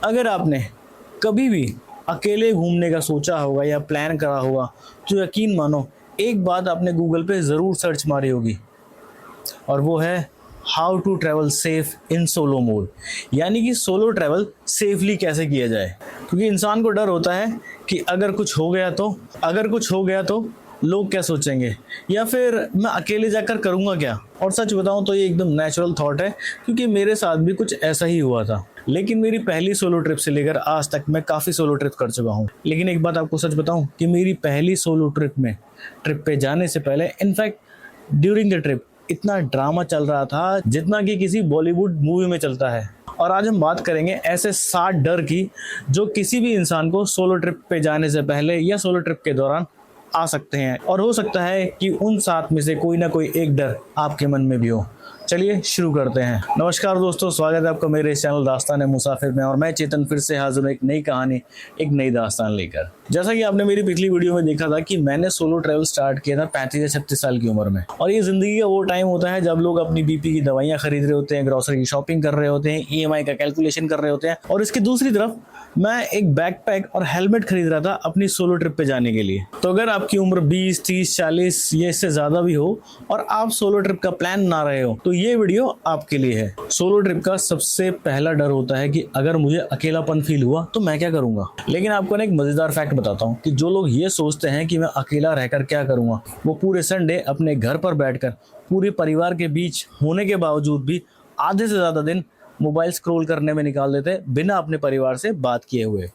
अगर आपने कभी भी अकेले घूमने का सोचा होगा या प्लान करा होगा तो यकीन मानो एक बात आपने गूगल पे ज़रूर सर्च मारी होगी, और वो है how to travel safe in solo mode. यानी कि सोलो ट्रैवल सेफली कैसे किया जाए, क्योंकि इंसान को डर होता है कि अगर कुछ हो गया तो लोग क्या सोचेंगे, या फिर मैं अकेले जाकर करूँगा क्या। और सच बताऊँ तो ये एकदम नेचुरल थॉट है, क्योंकि मेरे साथ भी कुछ ऐसा ही हुआ था। लेकिन मेरी पहली सोलो ट्रिप से लेकर आज तक मैं काफ़ी सोलो ट्रिप कर चुका हूँ। लेकिन एक बात आपको सच बताऊँ कि मेरी पहली सोलो ट्रिप पे जाने से पहले, इनफैक्ट ड्यूरिंग द ट्रिप, इतना ड्रामा चल रहा था जितना कि किसी बॉलीवुड मूवी में चलता है। और आज हम बात करेंगे ऐसे 7 डर की जो किसी भी इंसान को सोलो ट्रिप पे जाने से पहले या सोलो ट्रिप के दौरान आ सकते हैं, और हो सकता है कि उन 7 में से कोई ना कोई एक डर आपके मन में भी हो। चलिए शुरू करते हैं। नमस्कार दोस्तों, स्वागत है आपका मेरे इस चैनल दास्तान मुसाफिर में, और मैं चेतन फिर से हाजिर हूं एक नई कहानी, एक नई दास्तान लेकर। जैसा कि आपने मेरी पिछली वीडियो में देखा था कि मैंने सोलो ट्रैवल स्टार्ट किया था 35 या 36 साल की उम्र में। और ये जिंदगी का वो टाइम होता है जब लोग अपनी बीपी की दवाइयां खरीद रहे होते हैं, ग्रोसरी की शॉपिंग कर रहे होते हैं, EMI का कैलकुलेशन कर रहे होते हैं, और इसकी दूसरी तरफ मैं एक बैकपैक और हेलमेट खरीद रहा था अपनी सोलो ट्रिप पे जाने के लिए। तो अगर आपकी उम्र 20, 30, 40 या इससे ज्यादा भी हो और आप सोलो ट्रिप का प्लान बना रहे हो तो ये वीडियो आपके लिए है। सोलो ट्रिप का सबसे पहला डर होता है कि अगर मुझे अकेलापन फील हुआ तो मैं क्या करूंगा। लेकिन आपको ना एक मजेदार फैक्ट बताता हूँ कि जो लोग ये सोचते हैं कि मैं अकेला रहकर क्या करूंगा, वो पूरे संडे अपने घर पर बैठकर पूरे परिवार के बीच होने के बावजूद भी आधे से ज्यादा दिन मोबाइल स्क्रॉल करने में निकाल देते बिना अपने परिवार से बात किए हुए।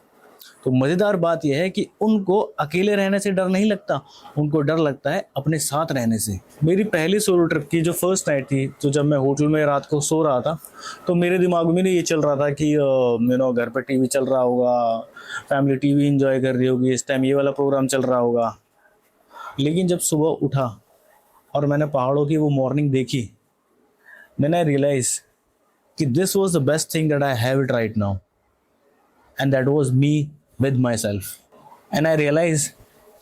तो मजेदार बात यह है कि उनको अकेले रहने से डर नहीं लगता, उनको डर लगता है अपने साथ रहने से। मेरी पहली सोलो ट्रिप की जो फर्स्ट नाइट थी, तो जब मैं होटल में रात को सो रहा था तो मेरे दिमाग में ये चल रहा था कि घर पर टीवी चल रहा होगा, फैमिली टीवी एंजॉय कर रही होगी, इस टाइम ये वाला प्रोग्राम चल रहा होगा। लेकिन जब सुबह उठा और मैंने पहाड़ों की वो मॉर्निंग देखी, देन आई रियलाइज कि this was the best thing that I have it right now, and that was me with myself. And I realize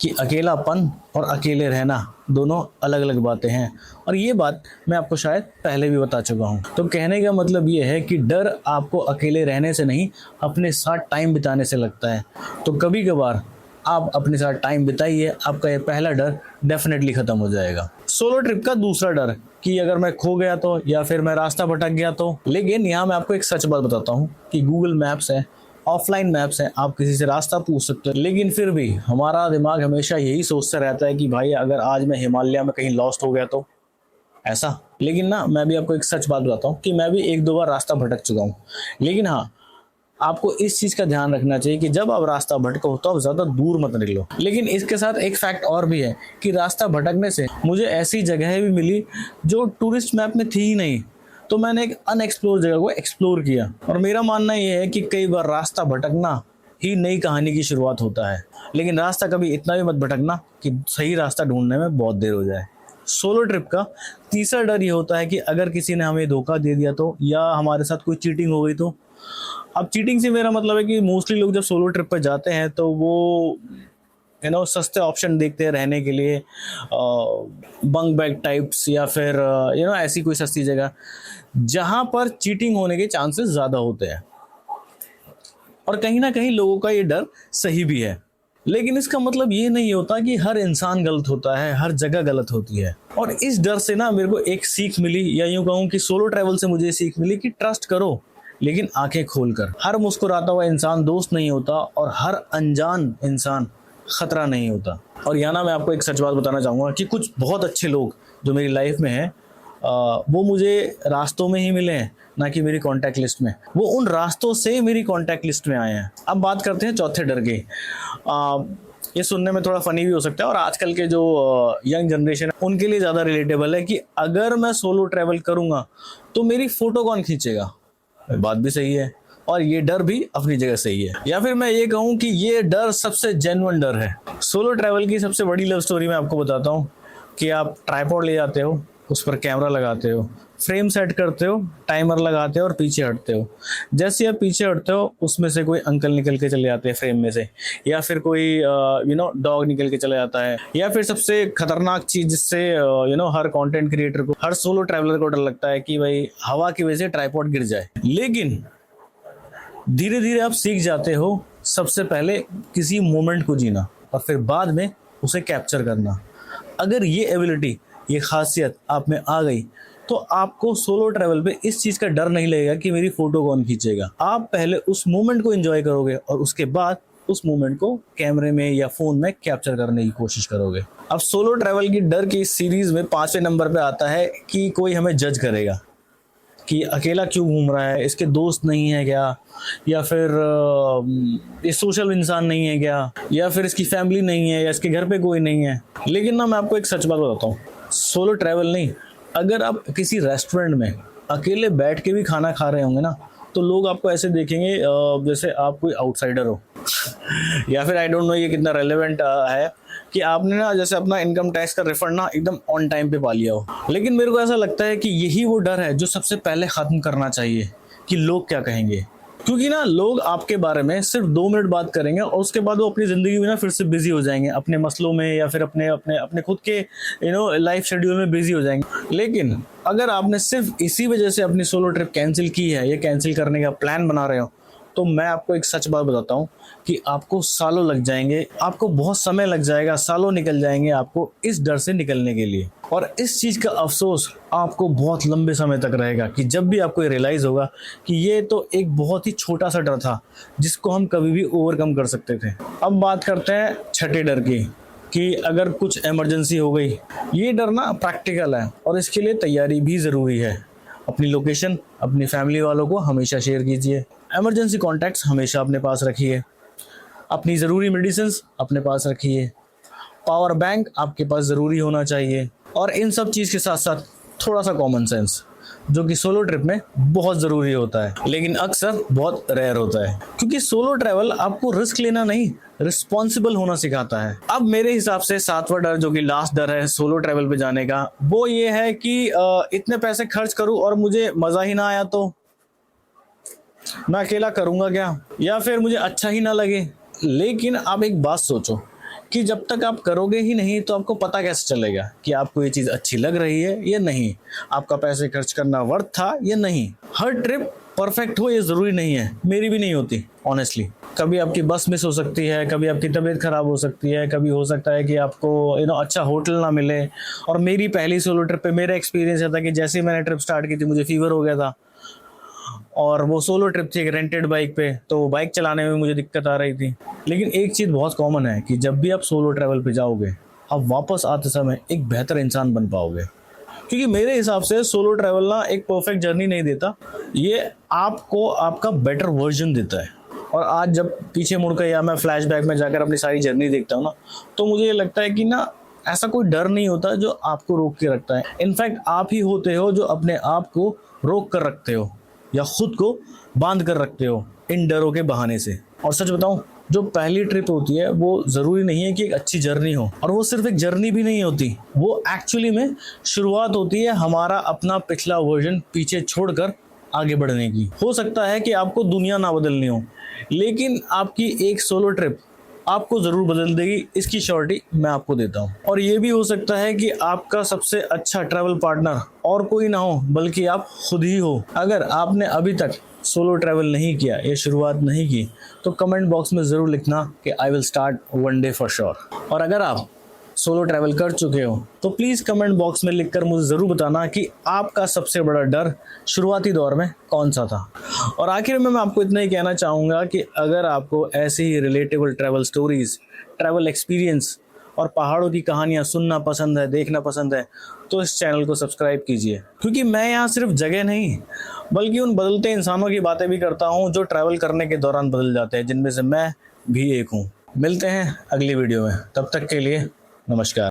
कि अकेलापन और अकेले रहना दोनों अलग अलग बातें हैं, और ये बात मैं आपको शायद पहले भी बता चुका हूँ। तो कहने का मतलब ये है कि डर आपको अकेले रहने से नहीं, अपने साथ टाइम बिताने से लगता है। तो कभी कभार आप अपने साथ टाइम बिताइए, आपका ये पहला डर डेफिनेटली ख़त्म हो जाएगा। सोलो ट्रिप का दूसरा डर कि अगर मैं खो गया तो, या फिर मैं रास्ता भटक गया तो। लेकिन यहाँ मैं आपको एक सच बात बताता हूँ कि गूगल मैप्स है, ऑफलाइन मैप्स हैं, आप किसी से रास्ता पूछ सकते हो। लेकिन फिर भी हमारा दिमाग हमेशा यही सोचता रहता है कि भाई अगर आज मैं हिमालय में कहीं लॉस्ट हो गया तो ऐसा। लेकिन ना, मैं भी आपको एक सच बात बताता हूँ कि मैं भी 1-2 बार रास्ता भटक चुका हूँ। लेकिन हाँ, आपको इस चीज़ का ध्यान रखना चाहिए कि जब आप रास्ता भटको तो आप ज़्यादा दूर मत निकलो। लेकिन इसके साथ एक फैक्ट और भी है कि रास्ता भटकने से मुझे ऐसी जगहें भी मिली जो टूरिस्ट मैप में थी ही नहीं, तो मैंने एक अनएक्सप्लोर जगह को एक्सप्लोर किया। और मेरा मानना ये है कि कई बार रास्ता भटकना ही नई कहानी की शुरुआत होता है, लेकिन रास्ता कभी इतना भी मत भटकना कि सही रास्ता ढूंढने में बहुत देर हो जाए। सोलो ट्रिप का तीसरा डर ये होता है कि अगर किसी ने हमें धोखा दे दिया तो, या हमारे साथ कोई चीटिंग हो गई तो। अब चीटिंग से मेरा मतलब है कि मोस्टली लोग जब सोलो ट्रिप पर जाते हैं तो वो सस्ते ऑप्शन देखते हैं रहने के लिए, बंक बेड टाइप्स, या फिर ऐसी कोई सस्ती जगह जहां पर चीटिंग होने के चांसेस ज़्यादा होते हैं। और कहीं ना कहीं लोगों का ये डर सही भी है, लेकिन इसका मतलब ये नहीं होता कि हर इंसान गलत होता है, हर जगह गलत होती है। और इस डर से ना मेरे को एक सीख मिली, या यूं कहूँ कि सोलो ट्रैवल से मुझे सीख मिली कि ट्रस्ट करो, लेकिन आंखें खोलकर। हर मुस्कुराता हुआ इंसान दोस्त नहीं होता, और हर अनजान इंसान खतरा नहीं होता। और यहाँ ना मैं आपको एक सच बात बताना चाहूँगा कि कुछ बहुत अच्छे लोग जो मेरी लाइफ में हैं, वो मुझे रास्तों में ही मिले हैं, ना कि मेरी कांटेक्ट लिस्ट में। वो उन रास्तों से मेरी कांटेक्ट लिस्ट में आए हैं। अब बात करते हैं चौथे डर की। ये सुनने में थोड़ा फनी भी हो सकता है, और आजकल के जो यंग जनरेशन है उनके लिए ज़्यादा रिलेटेबल है कि अगर मैं सोलो ट्रैवल करूँगा तो मेरी फ़ोटो कौन खींचेगा। बात भी सही है, और ये डर भी अपनी जगह सही है। या फिर मैं ये कहूँ कि ये डर सबसे जेन्युइन डर है। सोलो ट्रैवल की सबसे बड़ी लव स्टोरी मैं आपको बताता हूँ कि आप ट्राइपॉड ले जाते हो, उस पर कैमरा लगाते हो, फ्रेम सेट करते हो, टाइमर लगाते हो और पीछे हटते हो। जैसे आप पीछे हटते हो उसमें से कोई अंकल निकल के चले जाते हैं फ्रेम में से, या फिर कोई डॉग निकल के चला जाता है, या फिर सबसे खतरनाक चीज जिससे हर कंटेंट क्रिएटर को, हर सोलो ट्रैवलर को डर लगता है कि भाई हवा की वजह से ट्राइपॉड गिर जाए। लेकिन धीरे धीरे आप सीख जाते हो सबसे पहले किसी मोमेंट को जीना और फिर बाद में उसे कैप्चर करना। अगर ये एबिलिटी, ये खासियत आप में आ गई तो आपको सोलो ट्रैवल पे इस चीज़ का डर नहीं लगेगा कि मेरी फ़ोटो कौन खींचेगा। आप पहले उस मोमेंट को एंजॉय करोगे और उसके बाद उस मोमेंट को कैमरे में या फ़ोन में कैप्चर करने की कोशिश करोगे। अब सोलो ट्रैवल की डर की इस सीरीज़ में 5वें नंबर पे आता है कि कोई हमें जज करेगा कि अकेला क्यों घूम रहा है, इसके दोस्त नहीं है क्या, या फिर ये सोशल इंसान नहीं है क्या, या फिर इसकी फैमिली नहीं है, या इसके घर पे कोई नहीं है। लेकिन ना मैं आपको एक सच बात बताता हूँ, सोलो ट्रैवल नहीं, अगर आप किसी रेस्टोरेंट में अकेले बैठ के भी खाना खा रहे होंगे ना तो लोग आपको ऐसे देखेंगे जैसे आप कोई आउटसाइडर हो या फिर आई डोंट नो ये कितना रेलेवेंट है कि आपने ना जैसे अपना इनकम टैक्स का रिफंड ना एकदम ऑन टाइम पे पा लिया हो। लेकिन मेरे को ऐसा लगता है कि यही वो डर है जो सबसे पहले ख़त्म करना चाहिए कि लोग क्या कहेंगे। क्योंकि ना लोग आपके बारे में सिर्फ 2 मिनट बात करेंगे और उसके बाद वो अपनी ज़िंदगी में ना फिर से बिजी हो जाएंगे अपने मसलों में, या फिर अपने अपने अपने खुद के लाइफ शेड्यूल में बिजी हो जाएंगे। लेकिन अगर आपने सिर्फ इसी वजह से अपनी सोलो ट्रिप कैंसिल की है या कैंसिल करने का प्लान बना रहे हो तो मैं आपको एक सच बात बताता हूँ कि आपको सालों लग जाएंगे, आपको बहुत समय लग जाएगा, सालों निकल जाएंगे आपको इस डर से निकलने के लिए। और इस चीज़ का अफसोस आपको बहुत लंबे समय तक रहेगा कि जब भी आपको ये रियलाइज़ होगा कि ये तो एक बहुत ही छोटा सा डर था जिसको हम कभी भी ओवरकम कर सकते थे। अब बात करते हैं छठे डर की कि अगर कुछ इमरजेंसी हो गई। ये डर ना प्रैक्टिकल है और इसके लिए तैयारी भी ज़रूरी है। अपनी लोकेशन अपनी फैमिली वालों को हमेशा शेयर कीजिए, इमरजेंसी कॉन्टैक्ट्स हमेशा अपने पास रखिए, अपनी ज़रूरी मेडिसिन्स अपने पास रखिए, पावर बैंक आपके पास ज़रूरी होना चाहिए, और इन सब चीज़ के साथ साथ थोड़ा सा कॉमन सेंस जो कि सोलो ट्रिप में बहुत ज़रूरी होता है लेकिन अक्सर बहुत रेयर होता है। क्योंकि सोलो ट्रैवल आपको रिस्क लेना नहीं, रिस्पॉन्सिबल होना सिखाता है। अब मेरे हिसाब से 7वां डर जो कि लास्ट डर है सोलो ट्रैवल पे जाने का, वो ये है कि इतने पैसे खर्च करूं और मुझे मज़ा ही ना आया तो मैं अकेला करूंगा क्या, या फिर मुझे अच्छा ही ना लगे। लेकिन आप एक बात सोचो कि जब तक आप करोगे ही नहीं तो आपको पता कैसे चलेगा कि आपको ये चीज़ अच्छी लग रही है या नहीं, आपका पैसे खर्च करना वर्थ था या नहीं। हर ट्रिप परफेक्ट हो ये ज़रूरी नहीं है, मेरी भी नहीं होती ऑनेस्टली। कभी आपकी बस मिस हो सकती है, कभी आपकी तबीयत ख़राब हो सकती है, कभी हो सकता है कि आपको अच्छा होटल ना मिले। और मेरी पहली सोलो ट्रिप पे मेरा एक्सपीरियंस था कि जैसे ही मैंने ट्रिप स्टार्ट की थी मुझे फीवर हो गया था, और वो सोलो ट्रिप थी एक रेंटेड बाइक पे, तो बाइक चलाने में मुझे दिक्कत आ रही थी। लेकिन एक चीज़ बहुत कॉमन है कि जब भी आप सोलो ट्रैवल पे जाओगे आप वापस आते समय एक बेहतर इंसान बन पाओगे। क्योंकि मेरे हिसाब से सोलो ट्रैवल ना एक परफेक्ट जर्नी नहीं देता, ये आपको आपका बेटर वर्जन देता है। और आज जब पीछे मुड़ कर या मैं फ्लैशबैक में जाकर अपनी सारी जर्नी देखता हूँ ना तो मुझे ये लगता है कि ना ऐसा कोई डर नहीं होता जो आपको रोक के रखता है। इनफैक्ट आप ही होते हो जो अपने आप को रोक कर रखते हो या खुद को बांध कर रखते हो इन डरों के बहाने से। और सच बताऊं, जो पहली ट्रिप होती है वो ज़रूरी नहीं है कि एक अच्छी जर्नी हो, और वो सिर्फ एक जर्नी भी नहीं होती, वो एक्चुअली में शुरुआत होती है हमारा अपना पिछला वर्जन पीछे छोड़कर आगे बढ़ने की। हो सकता है कि आपको दुनिया ना बदलनी हो लेकिन आपकी एक सोलो ट्रिप आपको ज़रूर बदल देगी, इसकी श्योरिटी मैं आपको देता हूँ। और ये भी हो सकता है कि आपका सबसे अच्छा ट्रैवल पार्टनर और कोई ना हो बल्कि आप खुद ही हो। अगर आपने अभी तक सोलो ट्रैवल नहीं किया, ये शुरुआत नहीं की, तो कमेंट बॉक्स में ज़रूर लिखना कि I will start one day for sure. और अगर आप सोलो ट्रैवल कर चुके हो तो प्लीज़ कमेंट बॉक्स में लिखकर मुझे ज़रूर बताना कि आपका सबसे बड़ा डर शुरुआती दौर में कौन सा था। और आखिर में मैं आपको इतना ही कहना चाहूँगा कि अगर आपको ऐसे ही relatable travel stories, travel experience और पहाड़ों की कहानियाँ सुनना पसंद है, देखना पसंद है, तो इस चैनल को सब्सक्राइब कीजिए। क्योंकि मैं यहाँ सिर्फ जगह नहीं बल्कि उन बदलते इंसानों की बातें भी करता हूँ जो ट्रैवल करने के दौरान बदल जाते हैं, जिनमें से मैं भी एक हूँ। मिलते हैं अगली वीडियो में, तब तक के लिए नमस्कार।